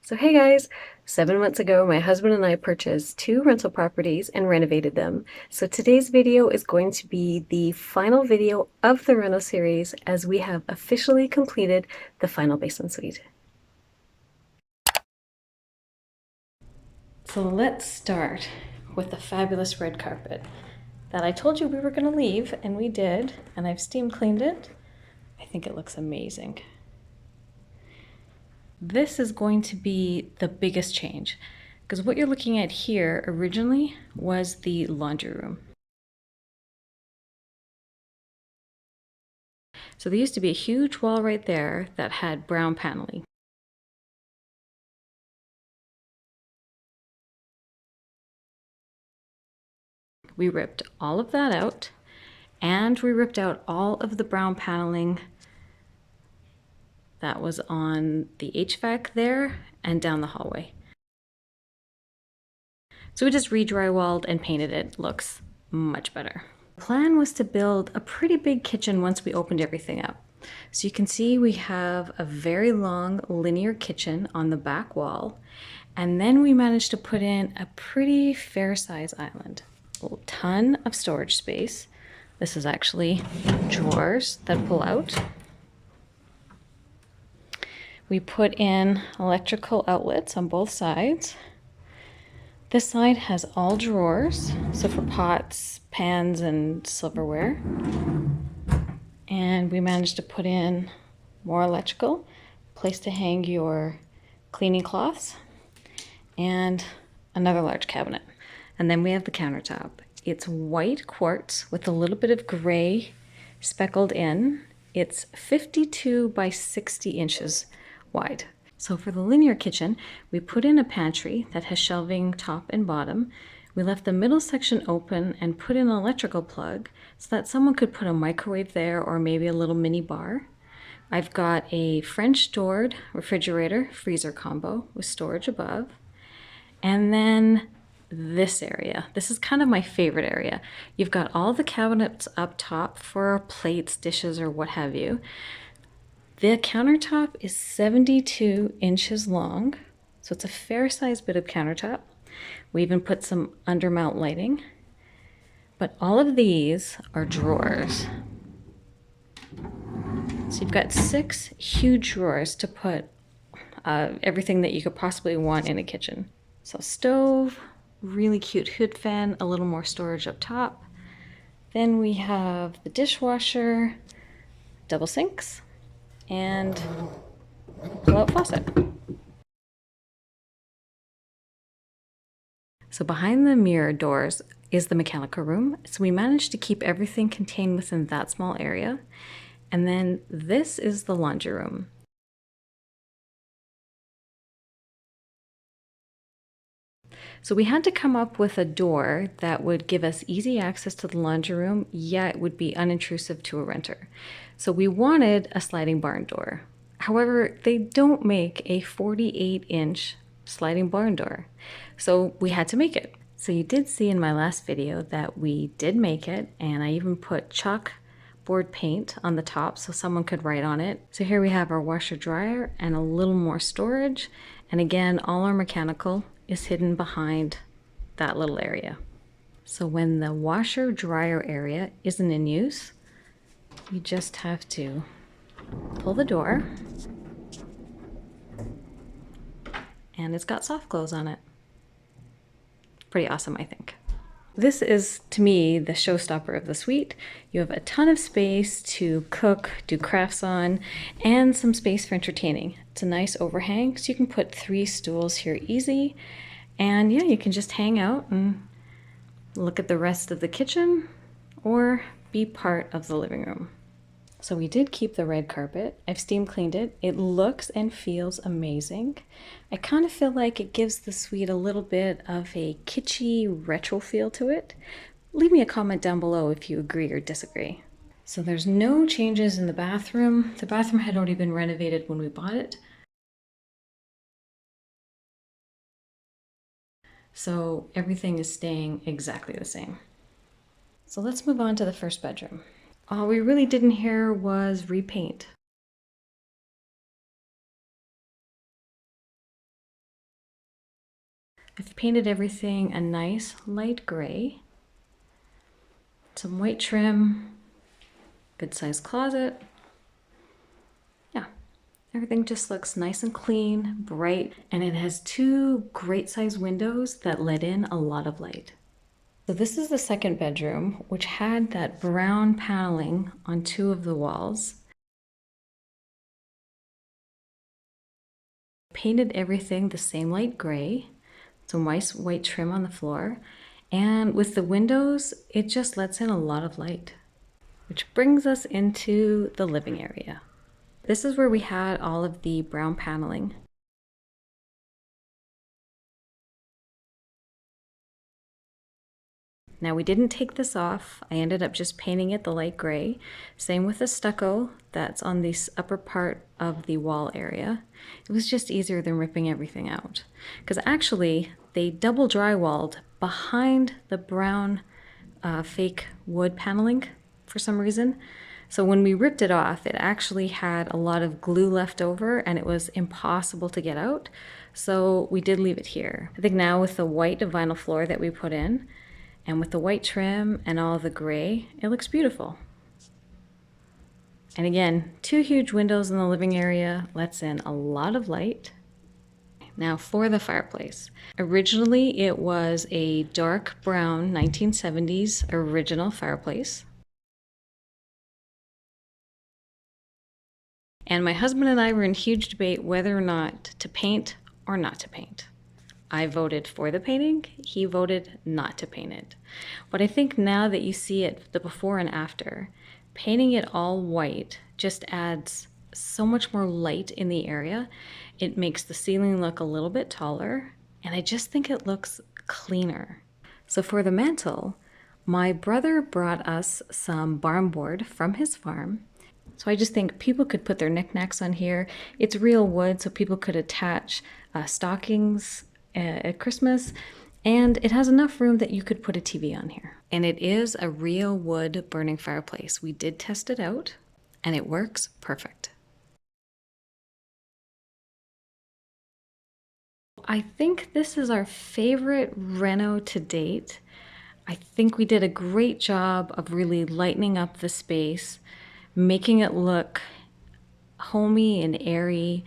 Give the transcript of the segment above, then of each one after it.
So hey guys, 7 months ago my husband and I purchased 2 rental properties and renovated them. So today's video is going to be the final video of the Reno series as we have officially completed the final basement suite. So let's start with the fabulous red carpet that I told you we were going to leave, and we did, and I've steam cleaned it. I think it looks amazing. This is going to be the biggest change because what you're looking at here originally was the laundry room. So there used to be a huge wall right there that had brown paneling. We ripped all of that out, and we ripped out all of the brown paneling that was on the HVAC there and down the hallway. So we just re-drywalled and painted it. Looks much better. The plan was to build a pretty big kitchen once we opened everything up. So you can see we have a very long linear kitchen on the back wall, and then we managed to put in a pretty fair size island. A ton of storage space. This is actually drawers that pull out. We put in electrical outlets on both sides. This side has all drawers, so for pots, pans, and silverware. And we managed to put in more electrical, place to hang your cleaning cloths, and another large cabinet. And then we have the countertop. It's white quartz with a little bit of gray speckled in. It's 52 by 60 inches wide. So for the linear kitchen, we put in a pantry that has shelving top and bottom. We left the middle section open and put in an electrical plug so that someone could put a microwave there or maybe a little mini bar. I've got a French doored refrigerator freezer combo with storage above. And then this area. This is kind of my favorite area. You've got all the cabinets up top for plates, dishes, or what have you. The countertop is 72 inches long, so it's a fair sized bit of countertop. We even put some undermount lighting, but all of these are drawers. So you've got 6 huge drawers to put everything that you could possibly want in a kitchen. So stove, really cute hood fan, a little more storage up top. Then we have the dishwasher, double sinks, and pull-out faucet. So behind the mirror doors is the mechanical room. So we managed to keep everything contained within that small area. And then this is the laundry room. So we had to come up with a door that would give us easy access to the laundry room, yet would be unintrusive to a renter. So we wanted a sliding barn door. However, they don't make a 48-inch sliding barn door. So we had to make it. So you did see in my last video that we did make it, and I even put chalkboard paint on the top so someone could write on it. So here we have our washer dryer and a little more storage. And again, all our mechanical is hidden behind that little area. So when the washer dryer area isn't in use, you just have to pull the door, and it's got soft close on it. Pretty awesome, I think. This is, to me, the showstopper of the suite. You have a ton of space to cook, do crafts on, and some space for entertaining. It's a nice overhang, so you can put 3 stools here easy. And yeah, you can just hang out and look at the rest of the kitchen or be part of the living room. So we did keep the red carpet. I've steam cleaned it. It looks and feels amazing. I kind of feel like it gives the suite a little bit of a kitschy retro feel to it. Leave me a comment down below if you agree or disagree. So there's no changes in the bathroom. The bathroom had already been renovated when we bought it. So everything is staying exactly the same. So let's move on to the first bedroom. All we really did in here was repaint. I've painted everything a nice light gray. Some white trim, good sized closet. Yeah, everything just looks nice and clean, bright, and it has two great sized windows that let in a lot of light. So this is the second bedroom, which had that brown paneling on two of the walls. Painted everything the same light gray, some nice white trim on the floor, and with the windows, it just lets in a lot of light. Which brings us into the living area. This is where we had all of the brown paneling. Now we didn't take this off. I ended up just painting it the light gray. Same with the stucco that's on this upper part of the wall area. It was just easier than ripping everything out. Because actually they double drywalled behind the brown fake wood paneling for some reason. So when we ripped it off, it actually had a lot of glue left over and it was impossible to get out. So we did leave it here. I think now with the white vinyl floor that we put in, and with the white trim and all the gray, it looks beautiful. And again, two huge windows in the living area lets in a lot of light. Now for the fireplace. Originally, it was a dark brown 1970s original fireplace. And my husband and I were in huge debate whether or not to paint or not to paint. I voted for the painting, he voted not to paint it. But I think now that you see it, the before and after, painting it all white just adds so much more light in the area. It makes the ceiling look a little bit taller, and I just think it looks cleaner. So for the mantle, my brother brought us some barn board from his farm. So I just think people could put their knickknacks on here. It's real wood, so people could attach stockings at Christmas, and it has enough room that you could put a TV on here. And it is a real wood burning fireplace. We did test it out, and it works perfect. I think this is our favorite Reno to date. I think we did a great job of really lightening up the space, making it look homey and airy,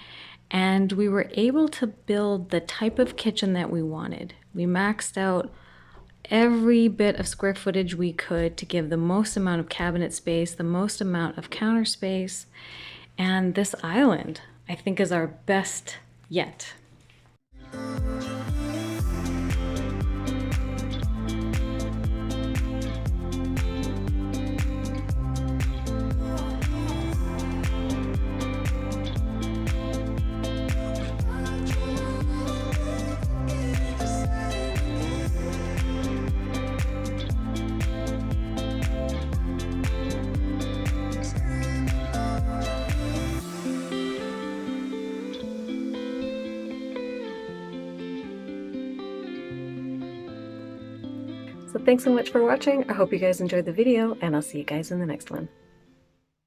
and we were able to build the type of kitchen that we wanted. We maxed out every bit of square footage we could to give the most amount of cabinet space, the most amount of counter space, and this island, I think, is our best yet. So thanks so much for watching. I hope you guys enjoyed the video, and I'll see you guys in the next one.